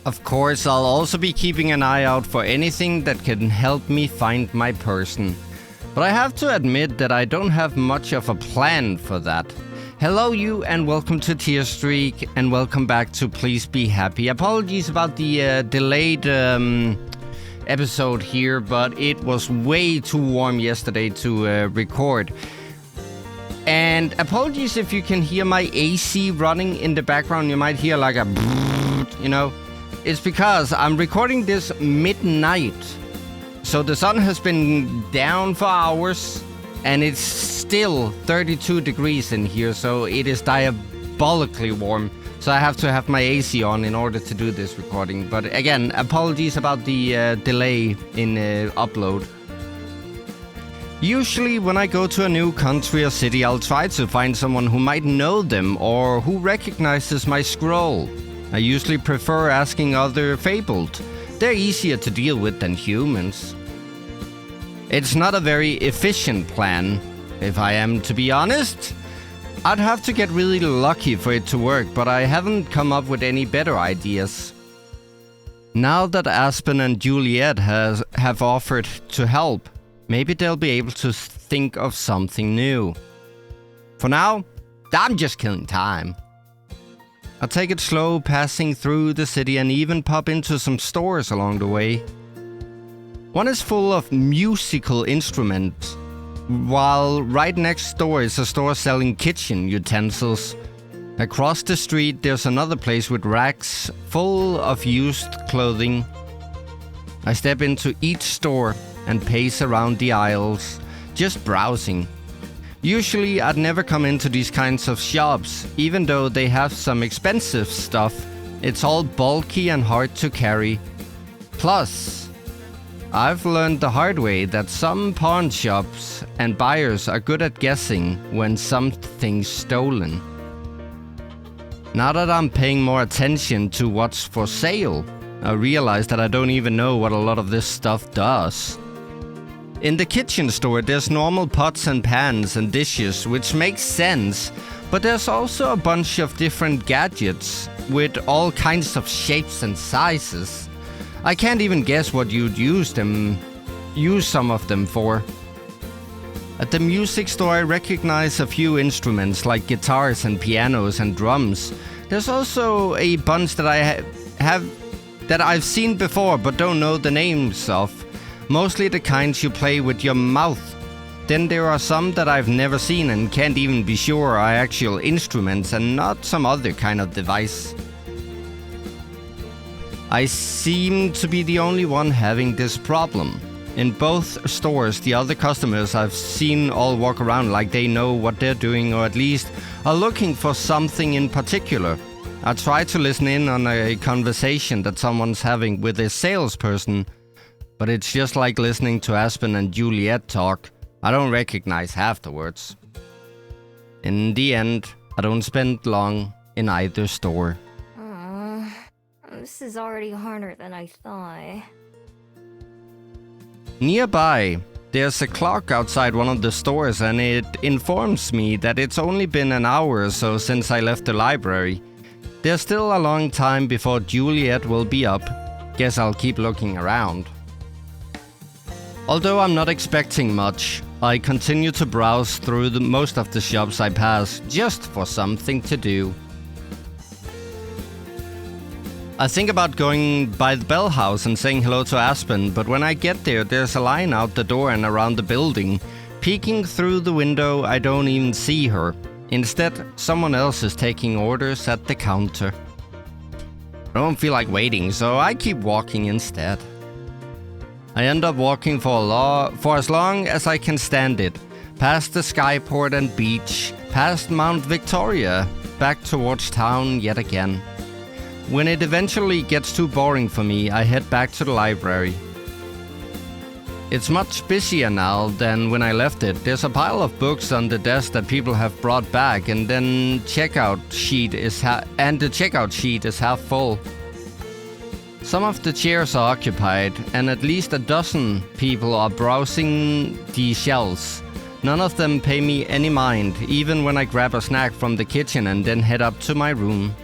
Of course, I'll also be keeping an eye out for anything that can help me find my person. But I have to admit that I don't have much of a plan for that. Hello you and welcome to Tearstreak and welcome back to Please Be Happy. Apologies about the delayed episode here, but it was way too warm yesterday to record. And apologies if you can hear my AC running in the background. You might hear like a you know. It's because I'm recording this midnight. So the sun has been down for hours and it's still 32 degrees in here. So it is diabolically warm. So I have to have my AC on in order to do this recording. But again, apologies about the delay in upload. Usually when I go to a new country or city, I'll try to find someone who might know them or who recognizes my scroll. I usually prefer asking other fabled. They're easier to deal with than humans. It's not a very efficient plan, if I am to be honest. I'd have to get really lucky for it to work, but I haven't come up with any better ideas. Now that Aspen and Juliet have offered to help, maybe they'll be able to think of something new. For now, I'm just killing time. I'll take it slow, passing through the city and even pop into some stores along the way. One is full of musical instruments, while right next door is a store selling kitchen utensils. Across the street there's another place with racks full of used clothing. I step into each store and pace around the aisles, just browsing. Usually I'd never come into these kinds of shops, even though they have some expensive stuff. It's all bulky and hard to carry. Plus, I've learned the hard way that some pawn shops and buyers are good at guessing when something's stolen. Now that I'm paying more attention to what's for sale, I realize that I don't even know what a lot of this stuff does. In the kitchen store, there's normal pots and pans and dishes, which makes sense, but there's also a bunch of different gadgets with all kinds of shapes and sizes. I can't even guess what you'd use some of them for. At the music store, I recognize a few instruments like guitars and pianos and drums. There's also a bunch that I've seen before but don't know the names of. Mostly the kinds you play with your mouth. Then there are some that I've never seen and can't even be sure are actual instruments and not some other kind of device. I seem to be the only one having this problem. In both stores, the other customers I've seen all walk around like they know what they're doing or at least are looking for something in particular. I try to listen in on a conversation that someone's having with a salesperson, but it's just like listening to Aspen and Juliet talk. I don't recognize half the words. In the end, I don't spend long in either store. This is already harder than I thought. Nearby, there's a clock outside one of the stores and it informs me that it's only been an hour or so since I left the library. There's still a long time before Juliet will be up. Guess I'll keep looking around. Although I'm not expecting much, I continue to browse through most of the shops I pass just for something to do. I think about going by the bell house and saying hello to Aspen, but when I get there, there's a line out the door and around the building. Peeking through the window, I don't even see her. Instead, someone else is taking orders at the counter. I don't feel like waiting, so I keep walking instead. I end up walking for as long as I can stand it, past the skyport and beach, past Mount Victoria, back towards town yet again. When it eventually gets too boring for me, I head back to the library. It's much busier now than when I left it. There's a pile of books on the desk that people have brought back, and then the checkout sheet is half full. Some of the chairs are occupied, and at least a dozen people are browsing the shelves. None of them pay me any mind, even when I grab a snack from the kitchen and then head up to my room.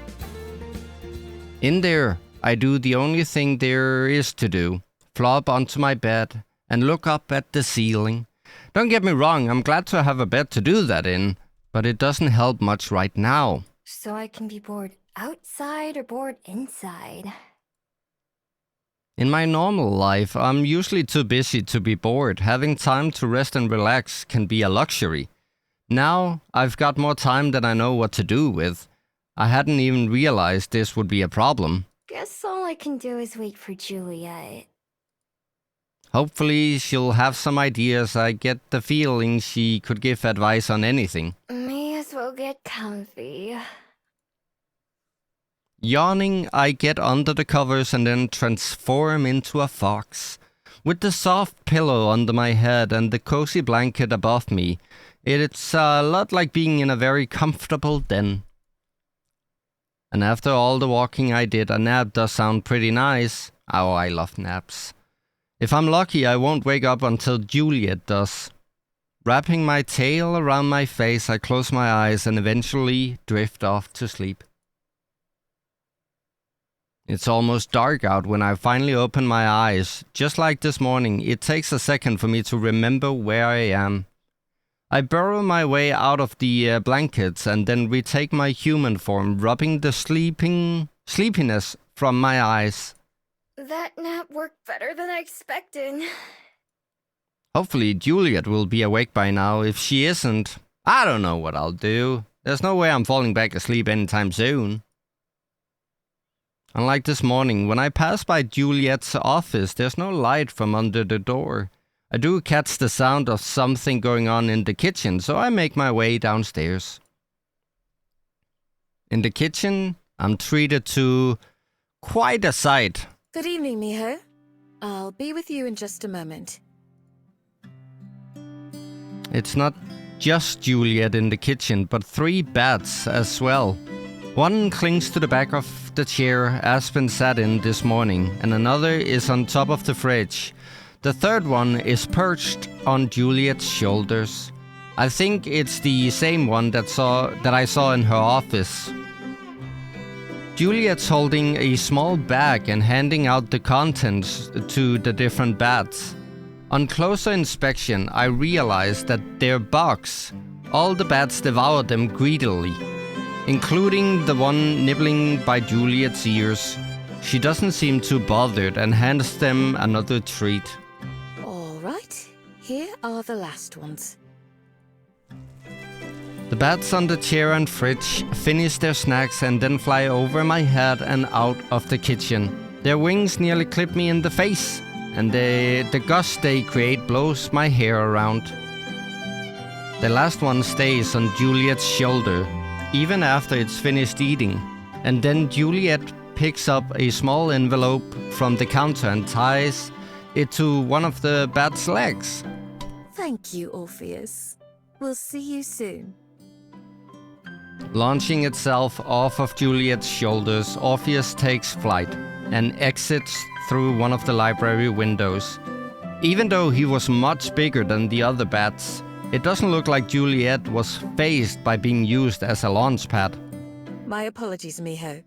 In there, I do the only thing there is to do. Flop onto my bed and look up at the ceiling. Don't get me wrong, I'm glad to have a bed to do that in, but it doesn't help much right now. So I can be bored outside or bored inside? In my normal life, I'm usually too busy to be bored. Having time to rest and relax can be a luxury. Now, I've got more time than I know what to do with. I hadn't even realized this would be a problem. Guess all I can do is wait for Juliet. Hopefully, she'll have some ideas. I get the feeling she could give advice on anything. May as well get comfy. Yawning, I get under the covers and then transform into a fox. With the soft pillow under my head and the cozy blanket above me, it's a lot like being in a very comfortable den. And after all the walking I did, a nap does sound pretty nice. Oh, I love naps. If I'm lucky, I won't wake up until Juliet does. Wrapping my tail around my face, I close my eyes and eventually drift off to sleep. It's almost dark out when I finally open my eyes. Just like this morning, it takes a second for me to remember where I am. I burrow my way out of the blankets and then retake my human form, rubbing the sleepiness from my eyes. That nap worked better than I expected. Hopefully Juliet will be awake by now. If she isn't, I don't know what I'll do. There's no way I'm falling back asleep anytime soon. Unlike this morning, when I pass by Juliet's office, there's no light from under the door. I do catch the sound of something going on in the kitchen, so I make my way downstairs. In the kitchen, I'm treated to quite a sight. Good evening, Miho. I'll be with you in just a moment. It's not just Juliet in the kitchen, but 3 bats as well. One clings to the back of the chair Aspen sat in this morning, and another is on top of the fridge. The third one is perched on Juliet's shoulders. I think it's the same one that I saw in her office. Juliet's holding a small bag and handing out the contents to the different bats. On closer inspection, I realized that they're bugs. All the bats devour them greedily, including the one nibbling by Juliet's ears. She doesn't seem too bothered and hands them another treat. All right, here are the last ones. The bats on the chair and fridge finish their snacks and then fly over my head and out of the kitchen. Their wings nearly clip me in the face, and the gust they create blows my hair around. The last one stays on Juliet's shoulder, even after it's finished eating. And then Juliet picks up a small envelope from the counter and ties it to one of the bat's legs. Thank you, Orpheus. We'll see you soon. Launching itself off of Juliet's shoulders, Orpheus takes flight and exits through one of the library windows. Even though he was much bigger than the other bats, it doesn't look like Juliet was fazed by being used as a launch pad. My apologies, Miho.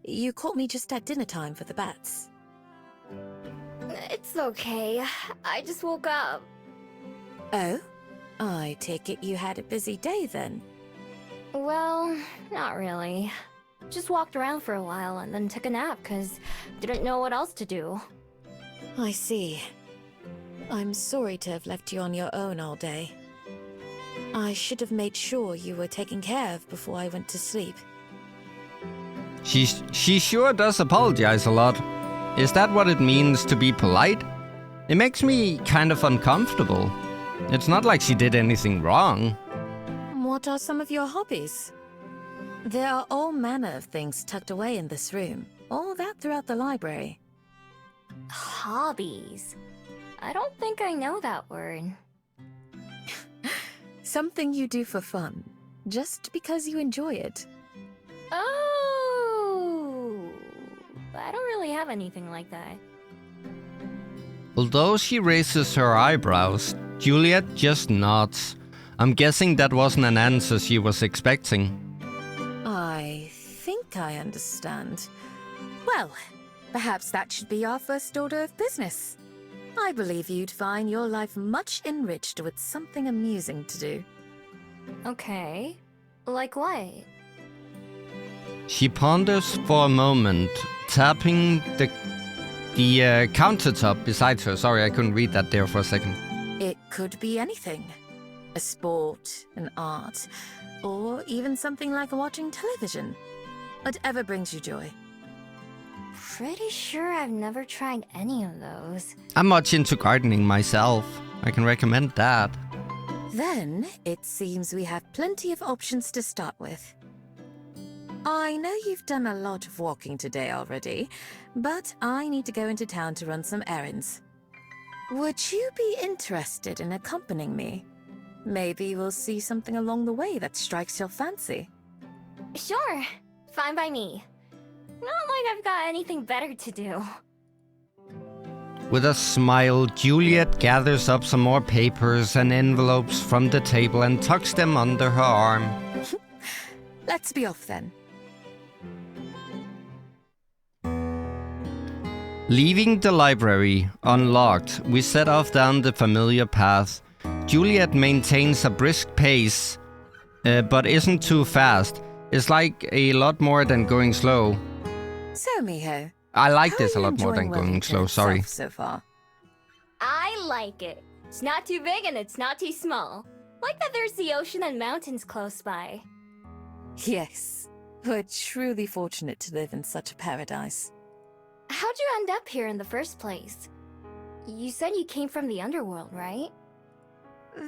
You caught me just at dinner time for the bats. It's okay. I just woke up. Oh? I take it you had a busy day then? Well, not really. Just walked around for a while and then took a nap because didn't know what else to do. I see. I'm sorry to have left you on your own all day. I should have made sure you were taken care of before I went to sleep. She sure does apologize a lot. Is that what it means to be polite? It makes me kind of uncomfortable. It's not like she did anything wrong. What are some of your hobbies? There are all manner of things tucked away in this room. All that throughout the library. Hobbies? I don't think I know that word. Something you do for fun, just because you enjoy it. Oh! I don't really have anything like that. Although she raises her eyebrows, Juliet just nods. I'm guessing that wasn't an answer she was expecting. I think I understand. Well, Perhaps that should be our first order of business. I believe you'd find your life much enriched with something amusing to do. Okay. Like what? She ponders for a moment, tapping the countertop beside her. Sorry, I couldn't read that there for a second. It could be anything. A sport, an art, or even something like watching television. Whatever brings you joy. Pretty sure I've never tried any of those. I'm much into gardening myself. I can recommend that. Then, it seems we have plenty of options to start with. I know you've done a lot of walking today already, but I need to go into town to run some errands. Would you be interested in accompanying me? Maybe we'll see something along the way that strikes your fancy. Sure. Fine by me. Not like I've got anything better to do. With a smile, Juliet gathers up some more papers and envelopes from the table and tucks them under her arm. Let's be off then. Leaving the library unlocked, we set off down the familiar path. Juliet maintains a brisk pace, but isn't too fast. It's like a lot more than going slow. So, Miho, I like how this are a you lot more than enjoying going Wellington slow, sorry. itself so far? I like it. It's not too big and it's not too small. Like that there's the ocean and mountains close by. Yes, we're truly fortunate to live in such a paradise. How'd you end up here in the first place? You said you came from the underworld, right?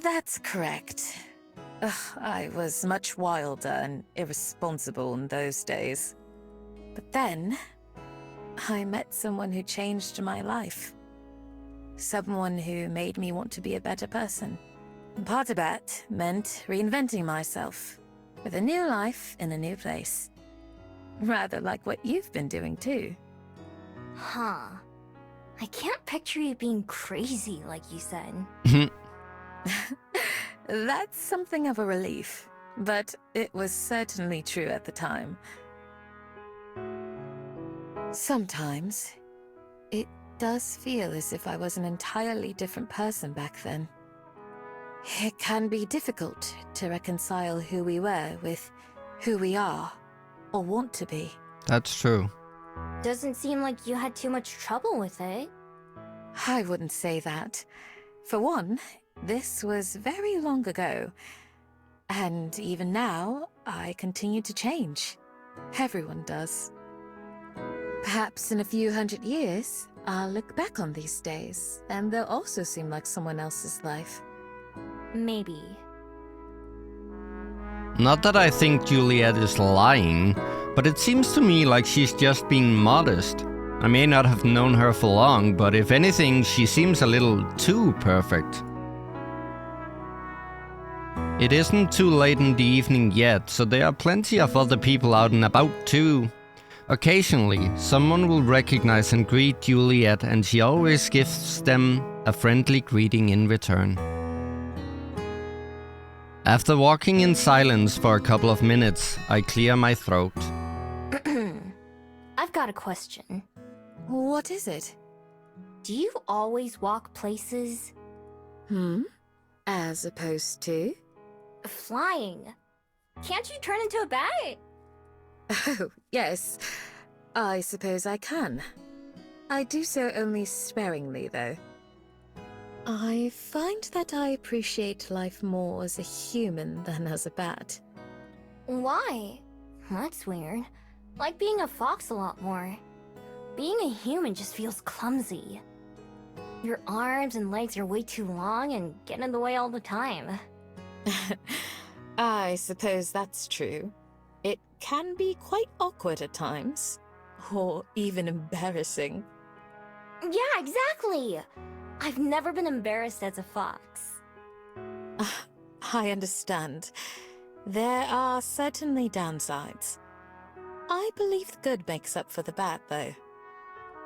That's correct. Ugh, I was much wilder and irresponsible in those days. But then, I met someone who changed my life. Someone who made me want to be a better person. And part of that meant reinventing myself, with a new life in a new place. Rather like what you've been doing too. Huh. I can't picture you being crazy like you said. That's something of a relief, but it was certainly true at the time. Sometimes, it does feel as if I was an entirely different person back then. It can be difficult to reconcile who we were with who we are, or want to be. That's true. Doesn't seem like you had too much trouble with it. I wouldn't say that. For one, this was very long ago. And even now, I continue to change. Everyone does. Perhaps in a few hundred years, I'll look back on these days, and they'll also seem like someone else's life. Maybe. Not that I think Juliet is lying, but it seems to me like she's just being modest. I may not have known her for long, but if anything, she seems a little too perfect. It isn't too late in the evening yet, so there are plenty of other people out and about too. Occasionally, someone will recognize and greet Juliet, and she always gives them a friendly greeting in return. After walking in silence for a couple of minutes, I clear my throat. I've got a question. What is it? Do you always walk places? As opposed to? Flying. Can't you turn into a bat? Oh, yes. I suppose I can. I do so only sparingly, though. I find that I appreciate life more as a human than as a bat. Why? That's weird. Like being a fox a lot more. Being a human just feels clumsy. Your arms and legs are way too long and get in the way all the time. I suppose that's true. It can be quite awkward at times. Or even embarrassing. Yeah, exactly! I've never been embarrassed as a fox. I understand. There are certainly downsides. I believe the good makes up for the bad, though.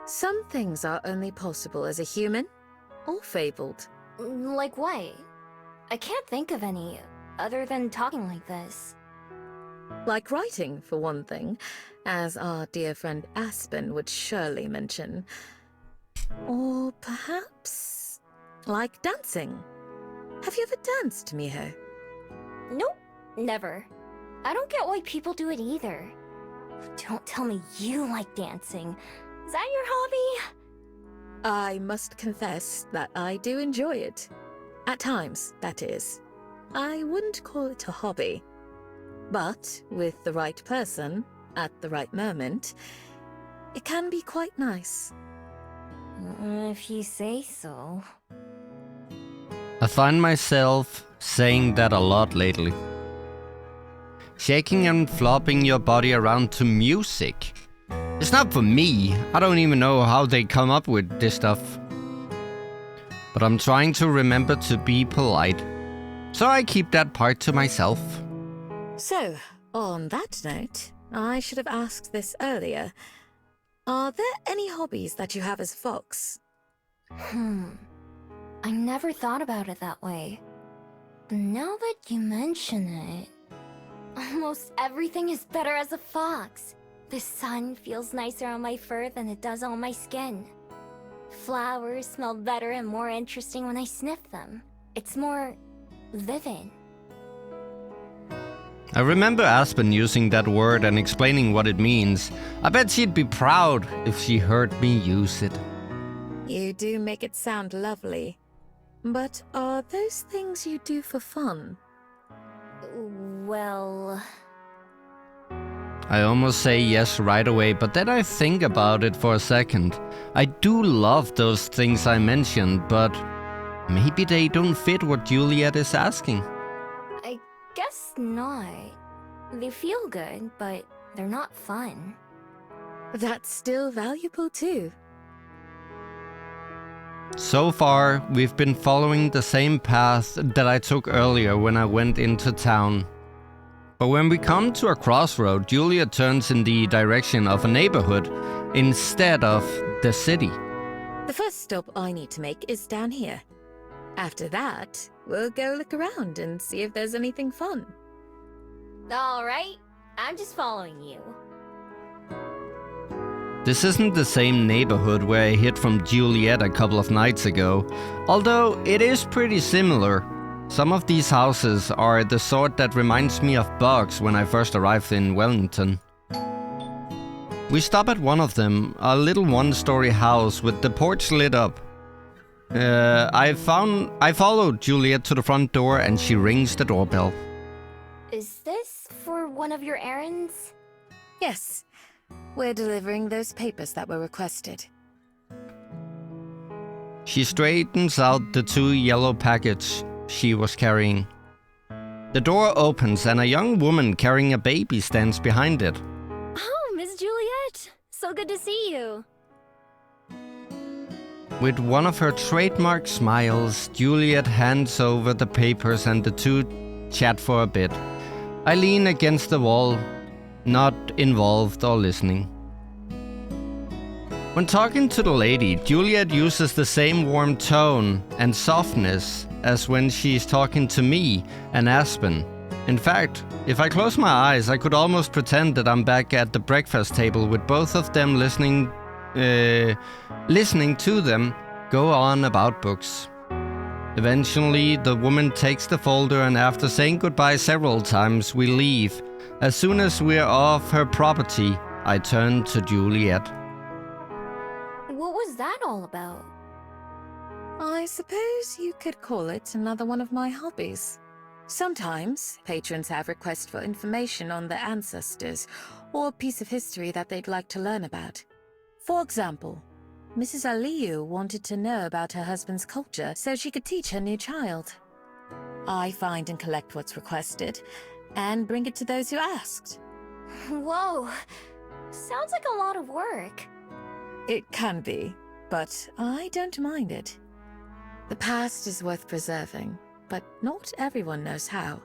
Some things are only possible as a human, or fabled. Like what? I can't think of any, other than talking like this. Like writing, for one thing, as our dear friend Aspen would surely mention. Or perhaps like dancing. Have you ever danced, Miho? Nope, never. I don't get why people do it either. Don't tell me you like dancing. Is that your hobby? I must confess that I do enjoy it. At times, that is. I wouldn't call it a hobby. But with the right person, at the right moment, it can be quite nice. If you say so. I find myself saying that a lot lately. Shaking and flopping your body around to music. It's not for me. I don't even know how they come up with this stuff. But I'm trying to remember to be polite. So I keep that part to myself. So, on that note, I should have asked this earlier. Are there any hobbies that you have as a fox? I never thought about it that way. Now that you mention it, almost everything is better as a fox. The sun feels nicer on my fur than it does on my skin. Flowers smell better and more interesting when I sniff them. It's more vivid. I remember Aspen using that word and explaining what it means. I bet she'd be proud if she heard me use it. You do make it sound lovely. But are those things you do for fun? Well... I almost say yes right away, but then I think about it for a second. I do love those things I mentioned, but maybe they don't fit what Juliet is asking. I guess not. They feel good, but they're not fun. That's still valuable too. So far, we've been following the same path that I took earlier when I went into town. But when we come to a crossroad, Julia turns in the direction of a neighborhood instead of the city. The first stop I need to make is down here. After that, we'll go look around and see if there's anything fun. Alright, I'm just following you. This isn't the same neighborhood where I hid from Juliet a couple of nights ago, although it is pretty similar. Some of these houses are the sort that reminds me of Bugs when I first arrived in Wellington. We stop at one of them, a little one-story house with the porch lit up. I followed Juliet to the front door and she rings the doorbell. Is this for one of your errands? Yes, we're delivering those papers that were requested. She straightens out the 2 yellow packets she was carrying. The door opens and a young woman carrying a baby stands behind it. Oh, Miss Juliet! So good to see you! With one of her trademark smiles, Juliet hands over the papers and the two chat for a bit. I lean against the wall, not involved or listening. When talking to the lady, Juliet uses the same warm tone and softness as when she's talking to me and Aspen. In fact, if I close my eyes, I could almost pretend that I'm back at the breakfast table with both of them listening to them go on about books. Eventually, the woman takes the folder and after saying goodbye several times, we leave. As soon as we're off her property, I turn to Juliet. What was that all about? I suppose you could call it another one of my hobbies. Sometimes, patrons have requests for information on their ancestors, or a piece of history that they'd like to learn about. For example, Mrs. Aliyu wanted to know about her husband's culture so she could teach her new child. I find and collect what's requested, and bring it to those who asked. Whoa! Sounds like a lot of work. It can be, but I don't mind it. The past is worth preserving, but not everyone knows how.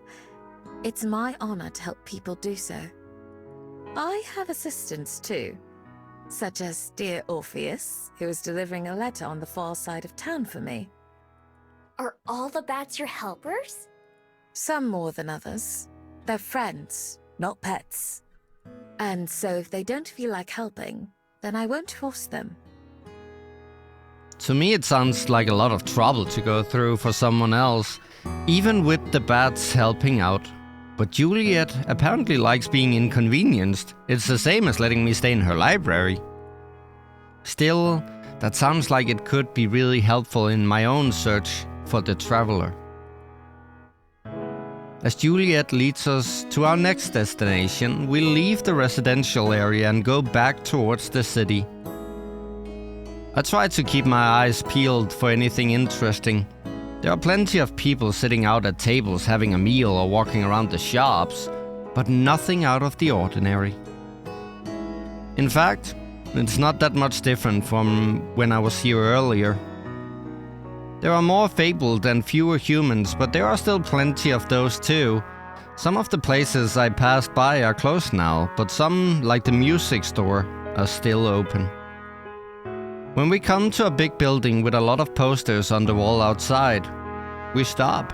It's my honor to help people do so. I have assistants too, such as dear Orpheus, who is delivering a letter on the far side of town for me. Are all the bats your helpers? Some more than others. They're friends, not pets. And so if they don't feel like helping, then I won't force them. To me, it sounds like a lot of trouble to go through for someone else, even with the bats helping out. But Juliet apparently likes being inconvenienced. It's the same as letting me stay in her library. Still, that sounds like it could be really helpful in my own search for the traveler. As Juliet leads us to our next destination, we leave the residential area and go back towards the city. I try to keep my eyes peeled for anything interesting. There are plenty of people sitting out at tables having a meal or walking around the shops, but nothing out of the ordinary. In fact, it's not that much different from when I was here earlier. There are more fabled and fewer humans, but there are still plenty of those too. Some of the places I passed by are closed now, but some, like the music store, are still open. When we come to a big building with a lot of posters on the wall outside, we stop.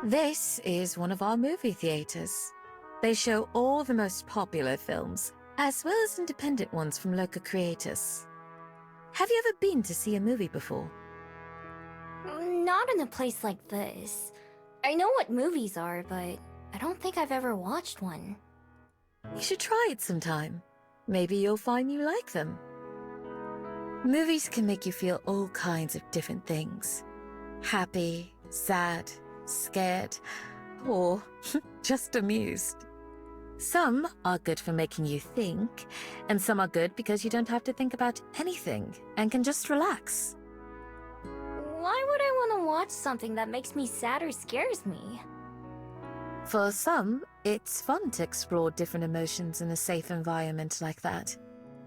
This is one of our movie theaters. They show all the most popular films, as well as independent ones from local creators. Have you ever been to see a movie before? Not in a place like this. I know what movies are, but I don't think I've ever watched one. You should try it sometime. Maybe you'll find you like them. Movies can make you feel all kinds of different things. Happy, sad, scared, or just amused. Some are good for making you think, and some are good because you don't have to think about anything and can just relax. Why would I want to watch something that makes me sad or scares me? For some, it's fun to explore different emotions in a safe environment like that.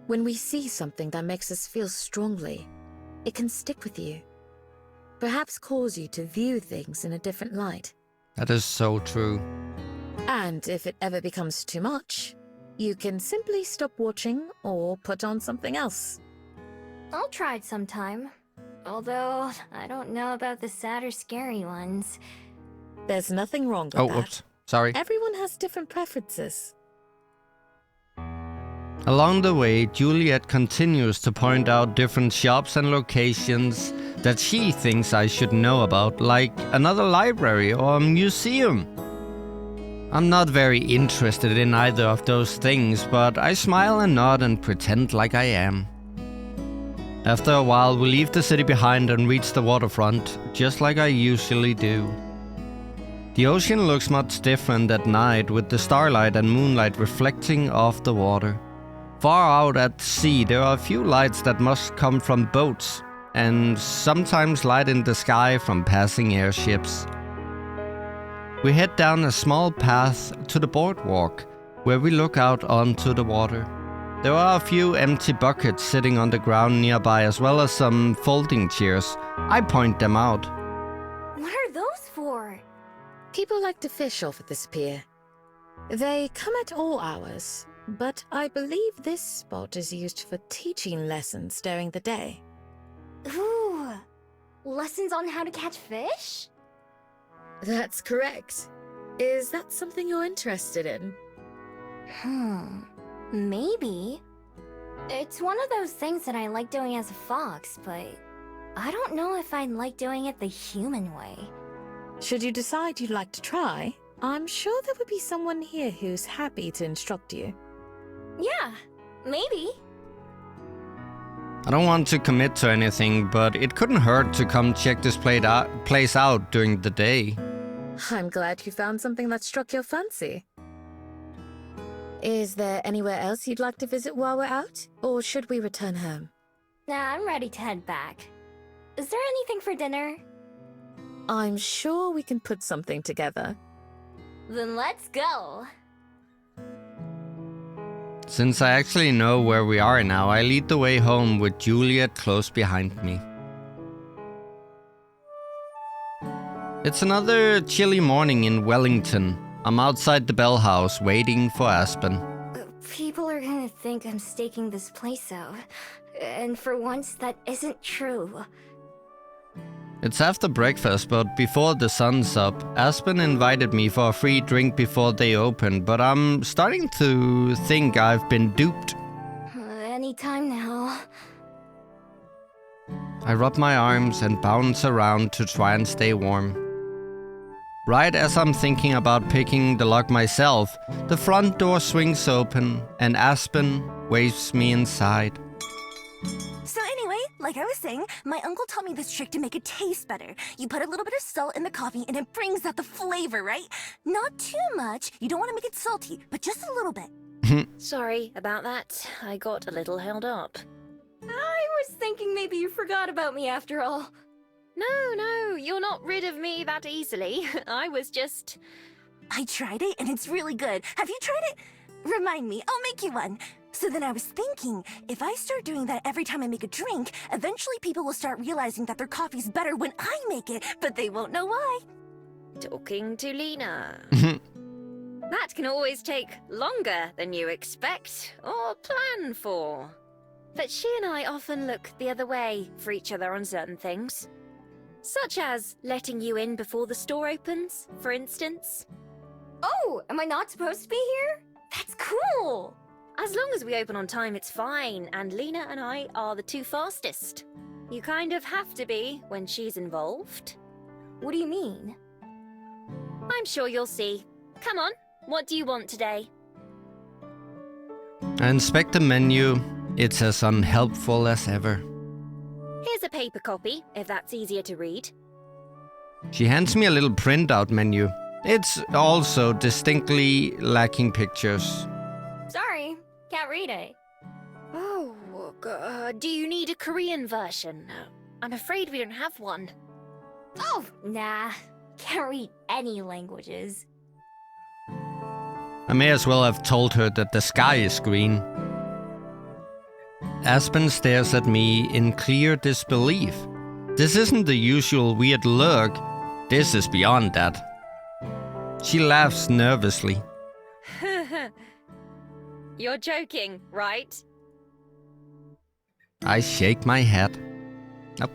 When we see something that makes us feel strongly, it can stick with you. Perhaps cause you to view things in a different light. That is so true. And if it ever becomes too much, you can simply stop watching or put on something else. I'll try it sometime. Although, I don't know about the sad or scary ones. There's nothing wrong with that. Oops. Sorry. Everyone has different preferences. Along the way, Juliet continues to point out different shops and locations that she thinks I should know about, like another library or a museum. I'm not very interested in either of those things, but I smile and nod and pretend like I am. After a while, we leave the city behind and reach the waterfront, just like I usually do. The ocean looks much different at night, with the starlight and moonlight reflecting off the water. Far out at sea, there are a few lights that must come from boats, and sometimes light in the sky from passing airships. We head down a small path to the boardwalk, where we look out onto the water. There are a few empty buckets sitting on the ground nearby, as well as some folding chairs. I point them out. What are those for? People like to fish off at this pier. They come at all hours, but I believe this spot is used for teaching lessons during the day. Ooh, lessons on how to catch fish? That's correct. Is that something you're interested in? Maybe. It's one of those things that I like doing as a fox, but I don't know if I'd like doing it the human way. Should you decide you'd like to try, I'm sure there would be someone here who's happy to instruct you. Yeah, maybe. I don't want to commit to anything, but it couldn't hurt to come check this place out during the day. I'm glad you found something that struck your fancy. Is there anywhere else you'd like to visit while we're out? Or should we return home? Nah, I'm ready to head back. Is there anything for dinner? I'm sure we can put something together. Then let's go. Since I actually know where we are now, I lead the way home with Juliet close behind me. It's another chilly morning in Wellington. I'm outside the bell house waiting for Aspen. People are gonna think I'm staking this place out. And for once, that isn't true. It's after breakfast, but before the sun's up. Aspen invited me for a free drink before they open, but I'm starting to think I've been duped. Anytime now. I rub my arms and bounce around to try and stay warm. Right as I'm thinking about picking the lock myself, the front door swings open and Aspen waves me inside. So anyway, like I was saying, my uncle taught me this trick to make it taste better. You put a little bit of salt in the coffee and it brings out the flavor, right? Not too much. You don't want to make it salty, but just a little bit. Sorry about that. I got a little held up. I was thinking maybe you forgot about me after all. No, you're not rid of me that easily. I was just... I tried it and it's really good. Have you tried it? Remind me, I'll make you one. So then I was thinking, if I start doing that every time I make a drink, eventually people will start realizing that their coffee's better when I make it, but they won't know why. Talking to Lena. That can always take longer than you expect or plan for. But she and I often look the other way for each other on certain things. Such as letting you in before the store opens, for instance. Oh, am I not supposed to be here? That's cool! As long as we open on time, it's fine, and Lena and I are the two fastest. You kind of have to be when she's involved. What do you mean? I'm sure you'll see. Come on, what do you want today? I inspect the menu. It's as unhelpful as ever. Here's a paper copy, if that's easier to read. She hands me a little printout menu. It's also distinctly lacking pictures. Sorry, can't read it. Oh, do you need a Korean version? I'm afraid we don't have one. Oh, nah. Can't read any languages. I may as well have told her that the sky is green. Aspen stares at me in clear disbelief. This isn't the usual weird look. This is beyond that. She laughs nervously. You're joking, right? I shake my head. Nope.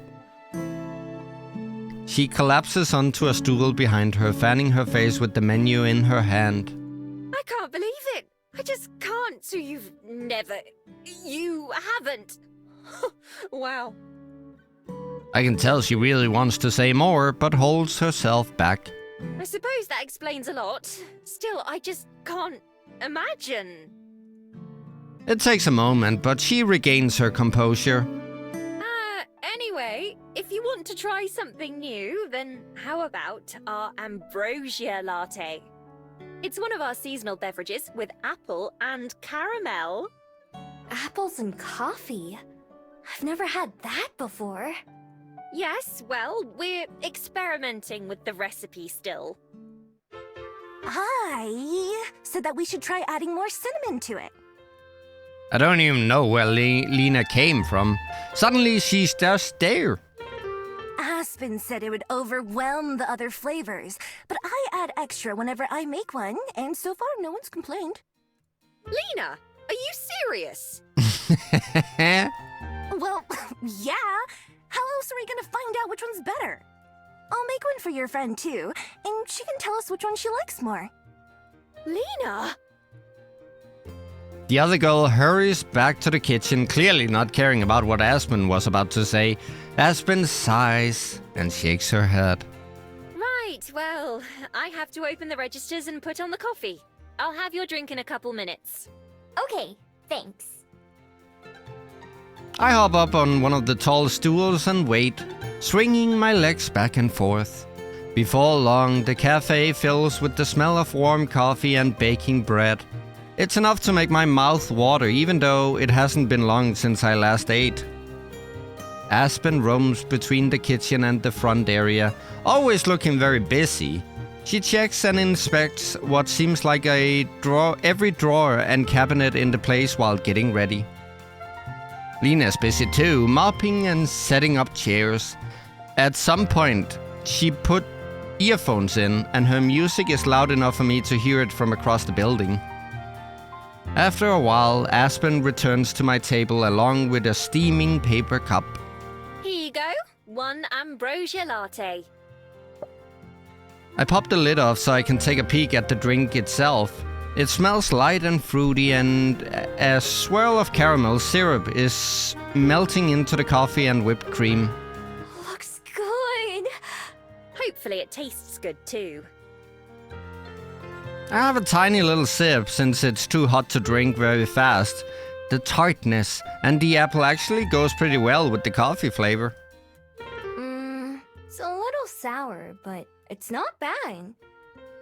She collapses onto a stool behind her, fanning her face with the menu in her hand. I can't believe it. I just can't. So you haven't. Wow. I can tell she really wants to say more, but holds herself back. I suppose that explains a lot. Still, I just can't imagine. It takes a moment, but she regains her composure. Anyway, if you want to try something new, then how about our ambrosia latte? It's one of our seasonal beverages with apple and caramel. Apples and coffee? I've never had that before. Yes, well, we're experimenting with the recipe still. I said that we should try adding more cinnamon to it. I don't even know where Lena came from. Suddenly she's just there. Aspen said it would overwhelm the other flavors, but I add extra whenever I make one, and so far no one's complained. Lena, are you serious? Well, yeah. How else are we gonna find out which one's better? I'll make one for your friend too, and she can tell us which one she likes more. Lena! The other girl hurries back to the kitchen, clearly not caring about what Aspen was about to say. Aspen sighs and shakes her head. Right, well, I have to open the registers and put on the coffee. I'll have your drink in a couple minutes. Okay, thanks. I hop up on one of the tall stools and wait, swinging my legs back and forth. Before long, the cafe fills with the smell of warm coffee and baking bread. It's enough to make my mouth water, even though it hasn't been long since I last ate. Aspen roams between the kitchen and the front area, always looking very busy. She checks and inspects what seems like every drawer and cabinet in the place while getting ready. Lena's busy too, mopping and setting up chairs. At some point, she put earphones in, and her music is loud enough for me to hear it from across the building. After a while, Aspen returns to my table along with a steaming paper cup. Here you go. 1 ambrosia latte. I pop the lid off so I can take a peek at the drink itself. It smells light and fruity, and a swirl of caramel syrup is melting into the coffee and whipped cream. Looks good. Hopefully it tastes good too. I have a tiny little sip since it's too hot to drink very fast. The tartness and the apple actually goes pretty well with the coffee flavor. It's a little sour, but it's not bad.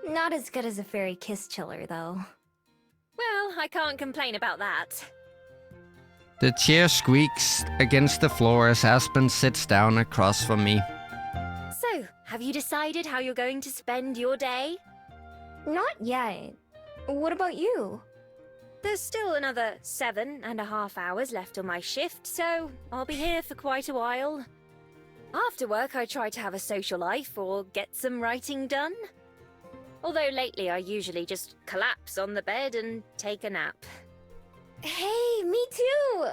Not as good as a fairy kiss chiller, though. Well, I can't complain about that. The chair squeaks against the floor as Aspen sits down across from me. So, have you decided how you're going to spend your day? Not yet. What about you? There's still another 7.5 hours left on my shift, so I'll be here for quite a while. After work, I try to have a social life or get some writing done. Although lately I usually just collapse on the bed and take a nap. Hey, me too!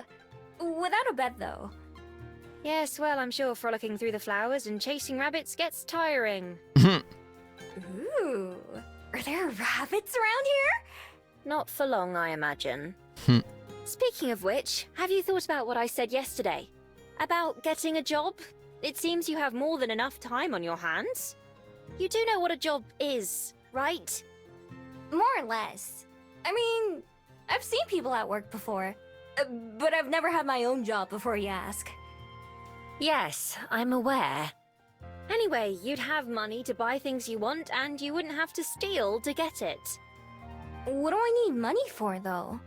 Without a bed, though. Yes, well, I'm sure frolicking through the flowers and chasing rabbits gets tiring. Ooh. Are there rabbits around here? Not for long, I imagine. Speaking of which, have you thought about what I said yesterday? About getting a job? It seems you have more than enough time on your hands. You do know what a job is, right? More or less. I mean, I've seen people at work before. But I've never had my own job before you ask. Yes, I'm aware. Anyway, you'd have money to buy things you want, and you wouldn't have to steal to get it. What do I need money for, though?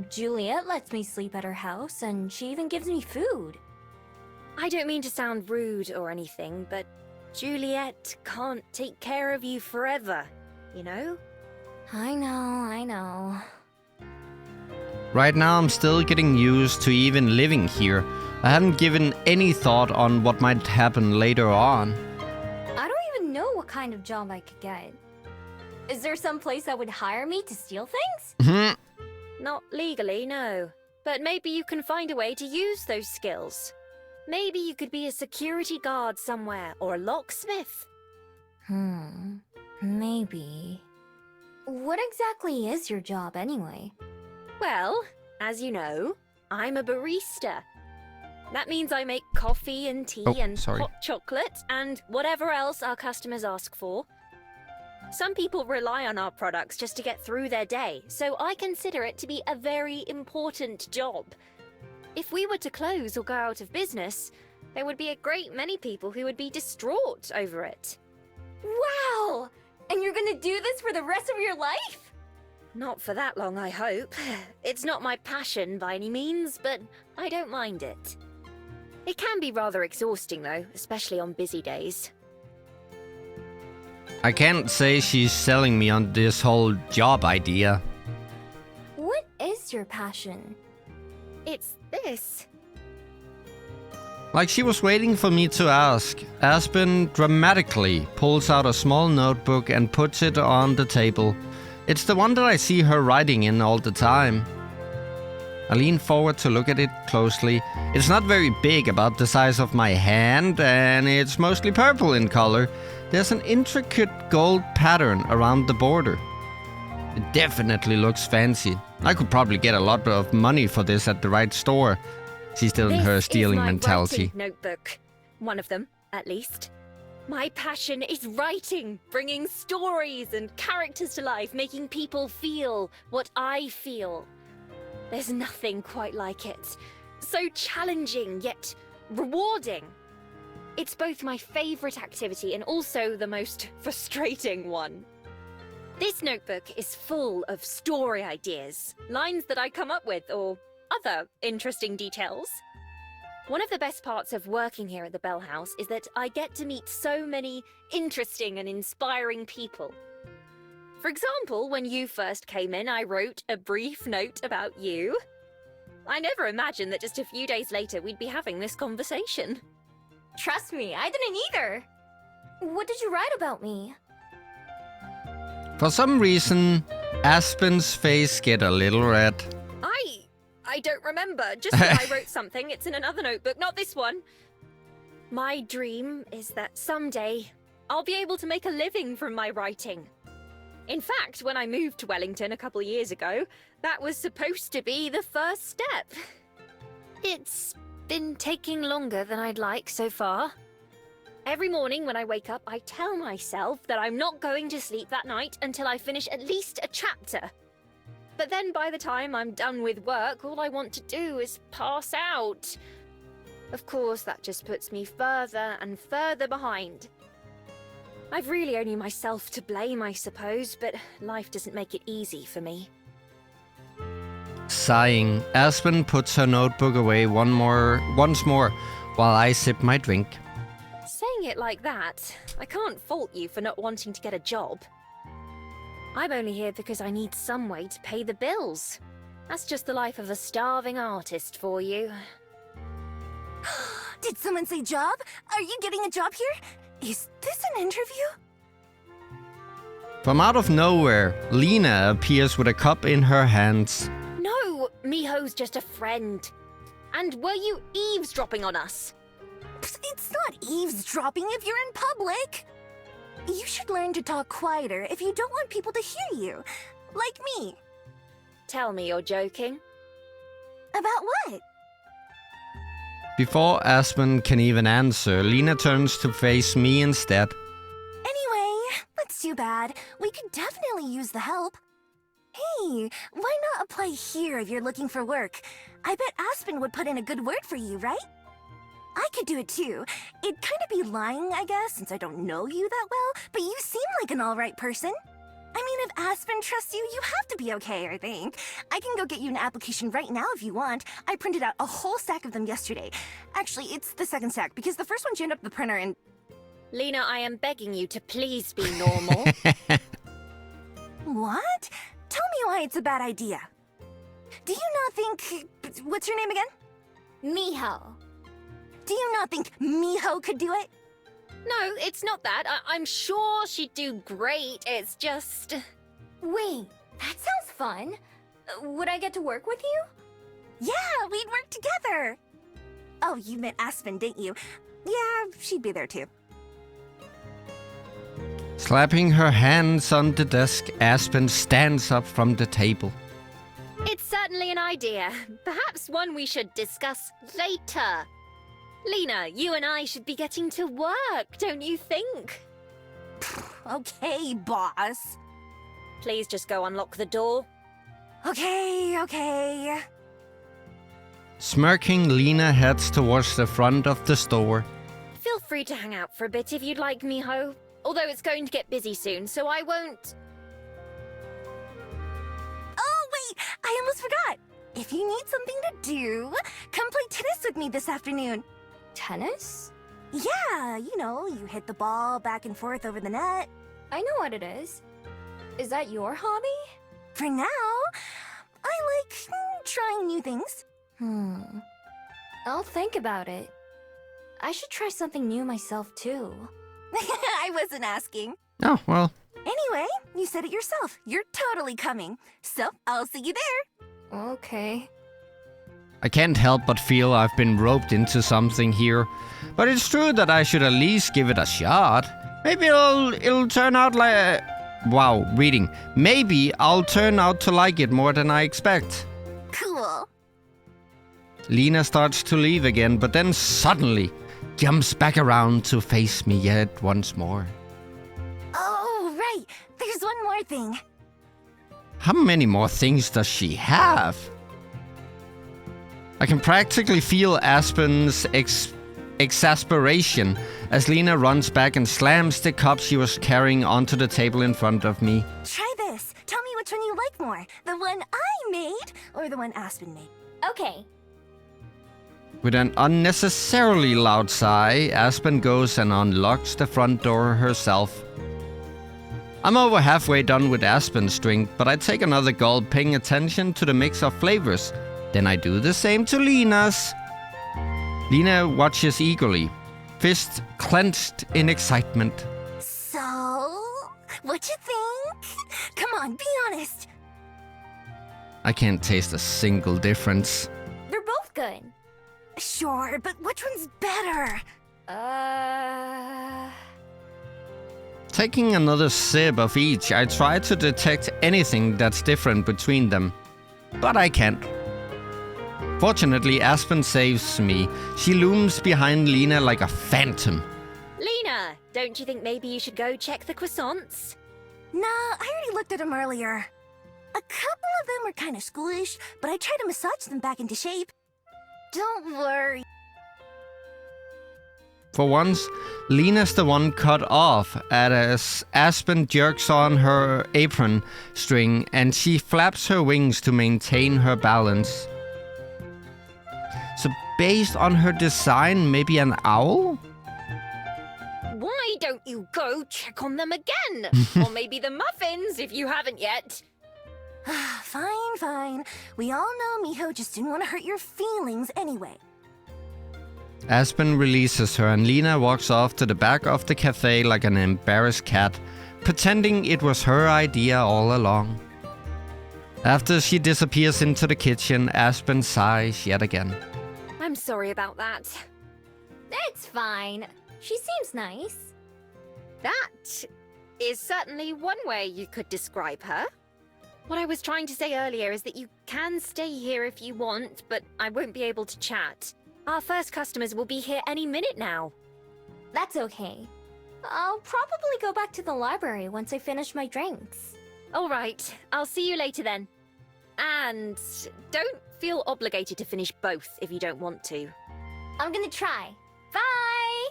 Juliet lets me sleep at her house, and she even gives me food. I don't mean to sound rude or anything, but Juliet can't take care of you forever, you know? I know. Right now I'm still getting used to even living here. I haven't given any thought on what might happen later on. I don't even know what kind of job I could get. Is there some place that would hire me to steal things? Not legally, no. But maybe you can find a way to use those skills. Maybe you could be a security guard somewhere, or a locksmith. Maybe. What exactly is your job, anyway? Well, as you know, I'm a barista. That means I make coffee and tea hot chocolate and whatever else our customers ask for. Some people rely on our products just to get through their day, so I consider it to be a very important job. If we were to close or go out of business, there would be a great many people who would be distraught over it. Wow! And you're gonna do this for the rest of your life? Not for that long, I hope. It's not my passion by any means, but I don't mind it. It can be rather exhausting, though, especially on busy days. I can't say she's selling me on this whole job idea. What is your passion? It's this. Like she was waiting for me to ask, Aspen dramatically pulls out a small notebook and puts it on the table. It's the one that I see her writing in all the time. I lean forward to look at it closely. It's not very big, about the size of my hand, and it's mostly purple in color. There's an intricate gold pattern around the border. It definitely looks fancy. I could probably get a lot of money for this at the right store. She's still in her stealing mentality. Writing notebook. One of them, at least. My passion is writing, bringing stories and characters to life, making people feel what I feel. There's nothing quite like it. So challenging, yet rewarding. It's both my favorite activity and also the most frustrating one. This notebook is full of story ideas, lines that I come up with, or other interesting details. One of the best parts of working here at the Bell House is that I get to meet so many interesting and inspiring people. For example, when you first came in, I wrote a brief note about you. I never imagined that just a few days later we'd be having this conversation. Trust me, I didn't either. What did you write about me? For some reason, Aspen's face get a little red. I don't remember. Just that I wrote something. It's in another notebook, not this one. My dream is that someday I'll be able to make a living from my writing. In fact, when I moved to Wellington a couple of years ago, that was supposed to be the first step. It's been taking longer than I'd like so far. Every morning when I wake up, I tell myself that I'm not going to sleep that night until I finish at least a chapter. But then by the time I'm done with work, all I want to do is pass out. Of course, that just puts me further and further behind. I've really only myself to blame, I suppose, but life doesn't make it easy for me. Sighing, Aspen puts her notebook away once more, while I sip my drink. Saying it like that, I can't fault you for not wanting to get a job. I'm only here because I need some way to pay the bills. That's just the life of a starving artist for you. Did someone say job? Are you getting a job here? Is this an interview? From out of nowhere, Lena appears with a cup in her hands. No, Miho's just a friend. And were you eavesdropping on us? It's not eavesdropping if you're in public. You should learn to talk quieter if you don't want people to hear you. Like me. Tell me you're joking. About what? Before Aspen can even answer, Lena turns to face me instead. Anyway, that's too bad. We could definitely use the help. Hey, why not apply here if you're looking for work? I bet Aspen would put in a good word for you, right? I could do it too. It'd kind of be lying, I guess, since I don't know you that well, but you seem like an alright person. I mean, if Aspen trusts you, you have to be okay, I think. I can go get you an application right now if you want. I printed out a whole stack of them yesterday. Actually, it's the second stack, because the first one jammed up the printer and... Lena, I am begging you to please be normal. What? Tell me why it's a bad idea. Do you not think... What's your name again? Miho. Do you not think Miho could do it? No, it's not that. I'm sure she'd do great. It's just... Wait, that sounds fun. Would I get to work with you? Yeah, we'd work together. Oh, you meant Aspen, didn't you? Yeah, she'd be there too. Slapping her hands on the desk, Aspen stands up from the table. It's certainly an idea. Perhaps one we should discuss later. Lena, you and I should be getting to work, don't you think? Okay, boss. Please just go unlock the door. Okay. Smirking, Lena heads towards the front of the store. Feel free to hang out for a bit if you'd like, Miho. Although it's going to get busy soon, so I won't... Oh, wait! I almost forgot! If you need something to do, come play tennis with me this afternoon. Tennis? Yeah, you know, you hit the ball back and forth over the net. I know what it is. Is that your hobby? For now, I like trying new things. I'll think about it. I should try something new myself, too. I wasn't asking. Oh, well. Anyway, you said it yourself. You're totally coming. So, I'll see you there. Okay. I can't help but feel I've been roped into something here. But it's true that I should at least give it a shot. Maybe it'll turn out like... Wow, reading. Maybe I'll turn out to like it more than I expect. Cool. Lena starts to leave again, but then suddenly jumps back around to face me yet once more. Oh, right. There's one more thing. How many more things does she have? I can practically feel Aspen's exasperation as Lena runs back and slams the cup she was carrying onto the table in front of me. Try this. Tell me which one you like more. The one I made or the one Aspen made. Okay. With an unnecessarily loud sigh, Aspen goes and unlocks the front door herself. I'm over halfway done with Aspen's drink, but I take another gulp paying attention to the mix of flavors. Then I do the same to Lena's. Lena watches eagerly, fist clenched in excitement. So, what you think? Come on, be honest. I can't taste a single difference. They're both good. Sure, but which one's better? Taking another sip of each, I try to detect anything that's different between them. But I can't. Fortunately, Aspen saves me. She looms behind Lena like a phantom. Lena, don't you think maybe you should go check the croissants? Nah, I already looked at them earlier. A couple of them were kind of squished, but I tried to massage them back into shape. Don't worry. For once, Lena's the one cut off as Aspen jerks on her apron string and she flaps her wings to maintain her balance. So based on her design, maybe an owl? Why don't you go check on them again? Or maybe the muffins, if you haven't yet. Fine. We all know Miho just didn't want to hurt your feelings anyway. Aspen releases her and Lena walks off to the back of the cafe like an embarrassed cat, pretending it was her idea all along. After she disappears into the kitchen, Aspen sighs yet again. I'm sorry about that. It's fine. She seems nice. That is certainly one way you could describe her. What I was trying to say earlier is that you can stay here if you want, but I won't be able to chat. Our first customers will be here any minute now. That's okay. I'll probably go back to the library once I finish my drinks. All right, I'll see you later then. And don't feel obligated to finish both if you don't want to. I'm gonna try. Bye!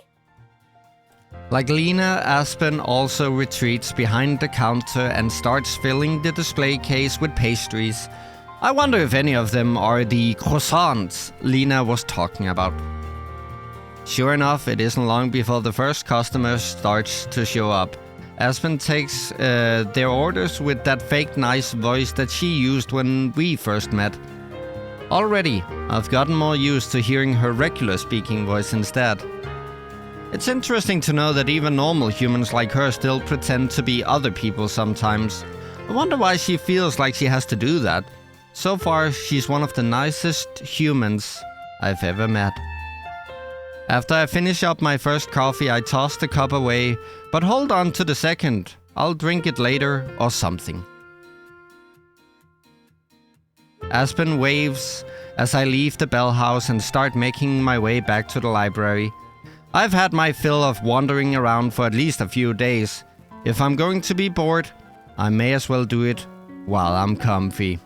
Like Lena, Aspen also retreats behind the counter and starts filling the display case with pastries. I wonder if any of them are the croissants Lena was talking about. Sure enough, it isn't long before the first customer starts to show up. Aspen takes their orders with that fake nice voice that she used when we first met. Already, I've gotten more used to hearing her regular speaking voice instead. It's interesting to know that even normal humans like her still pretend to be other people sometimes. I wonder why she feels like she has to do that. So far, she's one of the nicest humans I've ever met. After I finish up my first coffee, I toss the cup away, but hold on to the second. I'll drink it later or something. Aspen waves as I leave the bell house and start making my way back to the library. I've had my fill of wandering around for at least a few days. If I'm going to be bored, I may as well do it while I'm comfy.